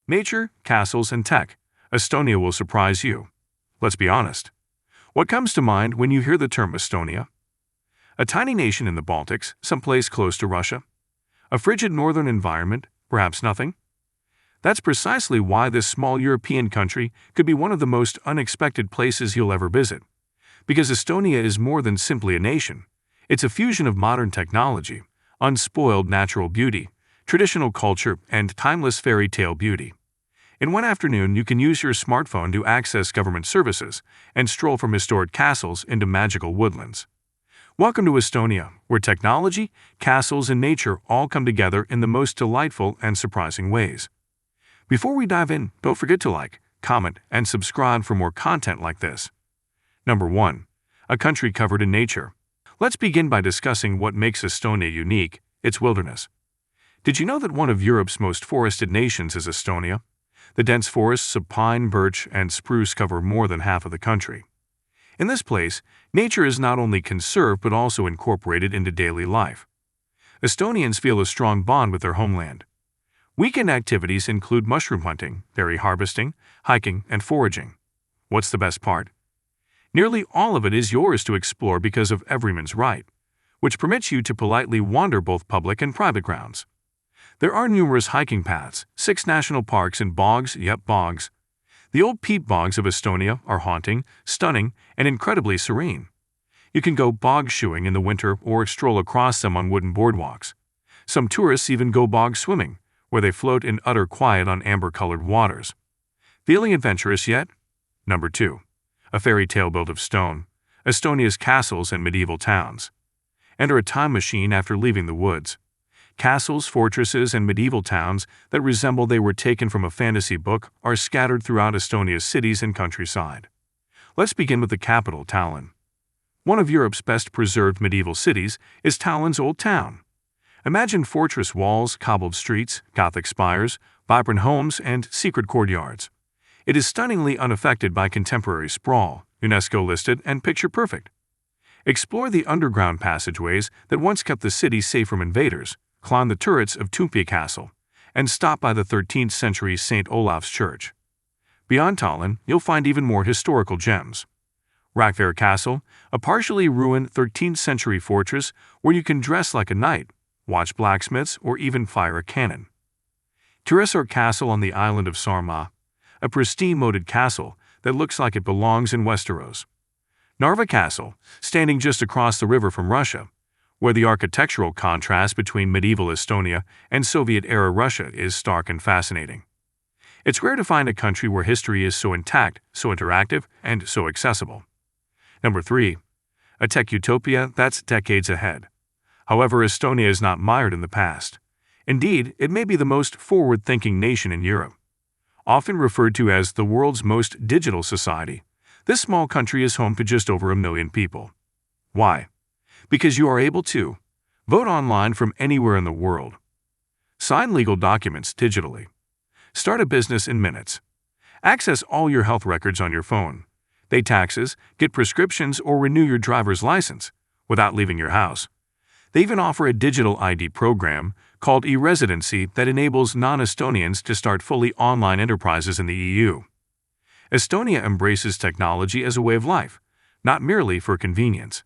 Nature, castles, and tech. Estonia will surprise you. Let's be honest. What comes to mind when you hear the term Estonia? A tiny nation in the Baltics, someplace close to Russia? A frigid northern environment, perhaps nothing? That's precisely why this small European country could be one of the most unexpected places you'll ever visit. Because Estonia is more than simply a nation. It's a fusion of modern technology, unspoiled natural beauty, traditional culture, and timeless fairy tale beauty. In one afternoon, you can use your smartphone to access government services and stroll from historic castles into magical woodlands. Welcome to Estonia, where technology, castles, and nature all come together in the most delightful and surprising ways. Before we dive in, don't forget to like, comment, and subscribe for more content like this. Number 1. A country covered in nature. Let's begin by discussing what makes Estonia unique, its wilderness. Did you know that one of Europe's most forested nations is Estonia? The dense forests of pine, birch, and spruce cover more than half of the country. In this place, nature is not only conserved but also incorporated into daily life. Estonians feel a strong bond with their homeland. Weekend activities include mushroom hunting, berry harvesting, hiking, and foraging. What's the best part? Nearly all of it is yours to explore because of everyman's right, which permits you to politely wander both public and private grounds. There are numerous hiking paths, 6 national parks, and bogs. The old peat bogs of Estonia are haunting, stunning, and incredibly serene. You can go bog shoeing in the winter or stroll across them on wooden boardwalks. Some tourists even go bog swimming, where they float in utter quiet on amber-colored waters. Feeling adventurous yet? Number 2. A fairy tale built of stone. Estonia's castles and medieval towns. Enter a time machine after leaving the woods. Castles, fortresses, and medieval towns that resemble they were taken from a fantasy book are scattered throughout Estonia's cities and countryside. Let's begin with the capital, Tallinn. One of Europe's best preserved medieval cities is Tallinn's Old Town. Imagine fortress walls, cobbled streets, Gothic spires, vibrant homes, and secret courtyards. It is stunningly unaffected by contemporary sprawl, UNESCO-listed and picture-perfect. Explore the underground passageways that once kept the city safe from invaders, climb the turrets of Toompea Castle, and stop by the 13th century St. Olaf's Church. Beyond Tallinn, you'll find even more historical gems. Rakvere Castle, a partially ruined 13th century fortress where you can dress like a knight, watch blacksmiths, or even fire a cannon. Tyressur Castle on the island of Soomaa, a pristine moated castle that looks like it belongs in Westeros. Narva Castle, standing just across the river from Russia, where the architectural contrast between medieval Estonia and Soviet-era Russia is stark and fascinating. It's rare to find a country where history is so intact, so interactive, and so accessible. Number 3. A tech utopia that's decades ahead. However, Estonia is not mired in the past. Indeed, it may be the most forward-thinking nation in Europe. Often referred to as the world's most digital society, this small country is home to just over 1 million people. Why? Because you are able to vote online from anywhere in the world, sign legal documents digitally, start a business in minutes, access all your health records on your phone, pay taxes, get prescriptions, or renew your driver's license without leaving your house. They even offer a digital ID program called e-Residency that enables non-Estonians to start fully online enterprises in the EU. Estonia embraces technology as a way of life, not merely for convenience.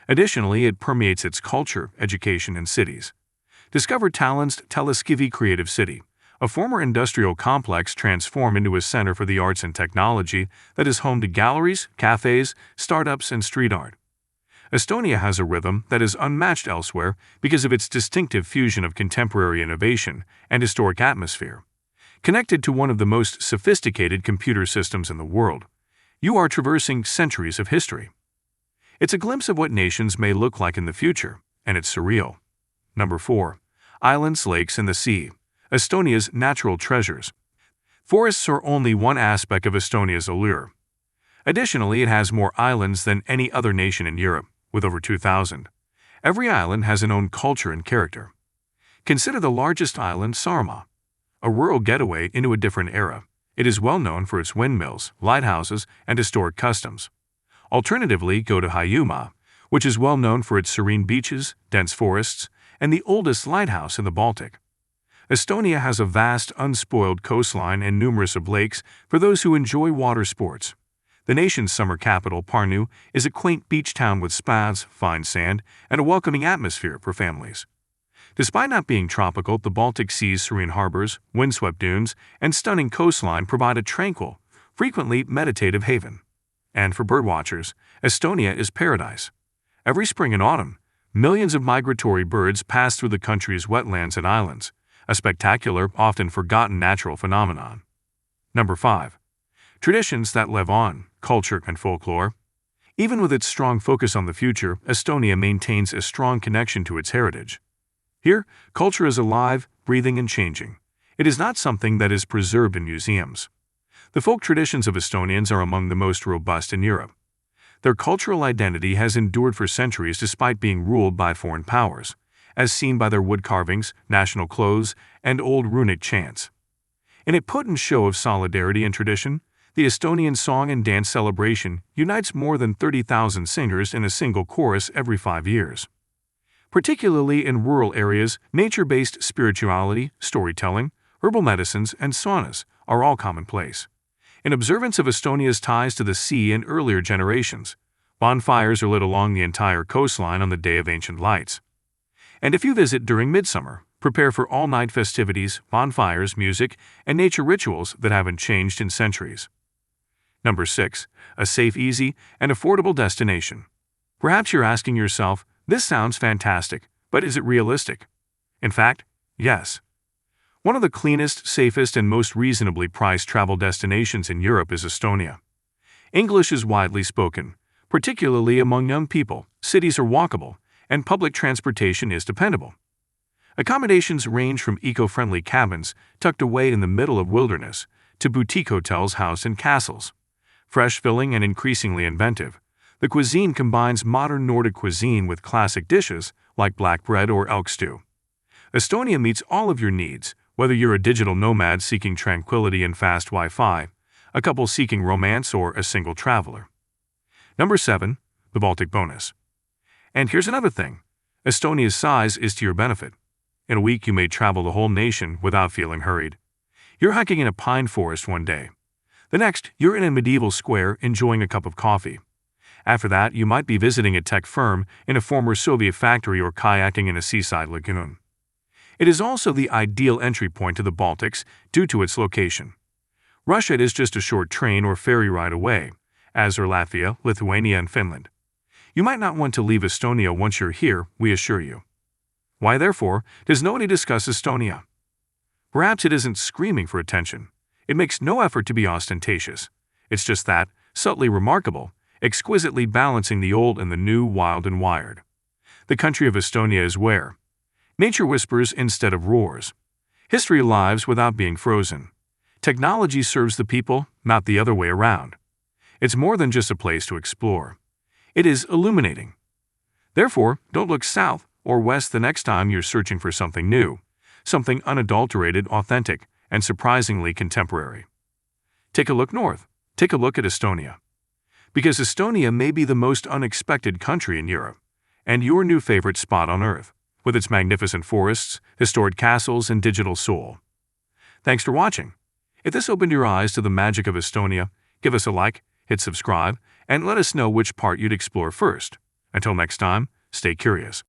Additionally, it permeates its culture, education, and cities. Discover Tallinn's Teleskivy Creative City, a former industrial complex transformed into a center for the arts and technology that is home to galleries, cafes, startups, and street art. Estonia has a rhythm that is unmatched elsewhere because of its distinctive fusion of contemporary innovation and historic atmosphere. Connected to one of the most sophisticated computer systems in the world, you are traversing centuries of history. It's a glimpse of what nations may look like in the future, and it's surreal. Number 4. Islands, lakes, and the sea. Estonia's natural treasures. Forests are only one aspect of Estonia's allure. Additionally, it has more islands than any other nation in Europe, with over 2,000. Every island has its own culture and character. Consider the largest island, Soomaa, a rural getaway into a different era. It is well known for its windmills, lighthouses, and historic customs. Alternatively, go to Hiiumaa, which is well known for its serene beaches, dense forests, and the oldest lighthouse in the Baltic. Estonia has a vast, unspoiled coastline and numerous of lakes for those who enjoy water sports. The nation's summer capital, Pärnu, is a quaint beach town with spas, fine sand, and a welcoming atmosphere for families. Despite not being tropical, the Baltic Sea's serene harbors, windswept dunes, and stunning coastline provide a tranquil, frequently meditative haven. And for birdwatchers, Estonia is paradise. Every spring and autumn, millions of migratory birds pass through the country's wetlands and islands, a spectacular, often forgotten natural phenomenon. Number 5. Traditions that live on, culture and folklore. Even with its strong focus on the future, Estonia maintains a strong connection to its heritage. Here, culture is alive, breathing, and changing. It is not something that is preserved in museums. The folk traditions of Estonians are among the most robust in Europe. Their cultural identity has endured for centuries despite being ruled by foreign powers, as seen by their wood carvings, national clothes, and old runic chants. In a potent show of solidarity and tradition, the Estonian song and dance celebration unites more than 30,000 singers in a single chorus every 5 years. Particularly in rural areas, nature-based spirituality, storytelling, herbal medicines, and saunas are all commonplace. In observance of Estonia's ties to the sea and earlier generations, bonfires are lit along the entire coastline on the Day of Ancient Lights. And if you visit during midsummer, prepare for all-night festivities, bonfires, music, and nature rituals that haven't changed in centuries. Number 6. A safe, easy, and affordable destination. Perhaps you're asking yourself, this sounds fantastic, but is it realistic? In fact, yes. One of the cleanest, safest, and most reasonably priced travel destinations in Europe is Estonia. English is widely spoken, particularly among young people, cities are walkable, and public transportation is dependable. Accommodations range from eco-friendly cabins tucked away in the middle of wilderness to boutique hotels housed in castles. Fresh, filling, and increasingly inventive, the cuisine combines modern Nordic cuisine with classic dishes like black bread or elk stew. Estonia meets all of your needs, whether you're a digital nomad seeking tranquility and fast Wi-Fi, a couple seeking romance, or a single traveler. Number 7. The Baltic bonus. And here's another thing. Estonia's size is to your benefit. In a week, you may travel the whole nation without feeling hurried. You're hiking in a pine forest one day. The next, you're in a medieval square enjoying a cup of coffee. After that, you might be visiting a tech firm in a former Soviet factory or kayaking in a seaside lagoon. It is also the ideal entry point to the Baltics due to its location. Russia is just a short train or ferry ride away, as are Latvia, Lithuania, and Finland. You might not want to leave Estonia once you're here, we assure you. Why, therefore, does nobody discuss Estonia? Perhaps it isn't screaming for attention. It makes no effort to be ostentatious. It's just that, subtly remarkable, exquisitely balancing the old and the new, wild and wired. The country of Estonia is where nature whispers instead of roars. History lives without being frozen. Technology serves the people, not the other way around. It's more than just a place to explore. It is illuminating. Therefore, don't look south or west the next time you're searching for something new, something unadulterated, authentic, and surprisingly contemporary. Take a look north. Take a look at Estonia. Because Estonia may be the most unexpected country in Europe, and your new favorite spot on Earth, with its magnificent forests, historic castles, and digital soul. Thanks for watching. If this opened your eyes to the magic of Estonia, give us a like, hit subscribe, and let us know which part you'd explore first. Until next time, stay curious.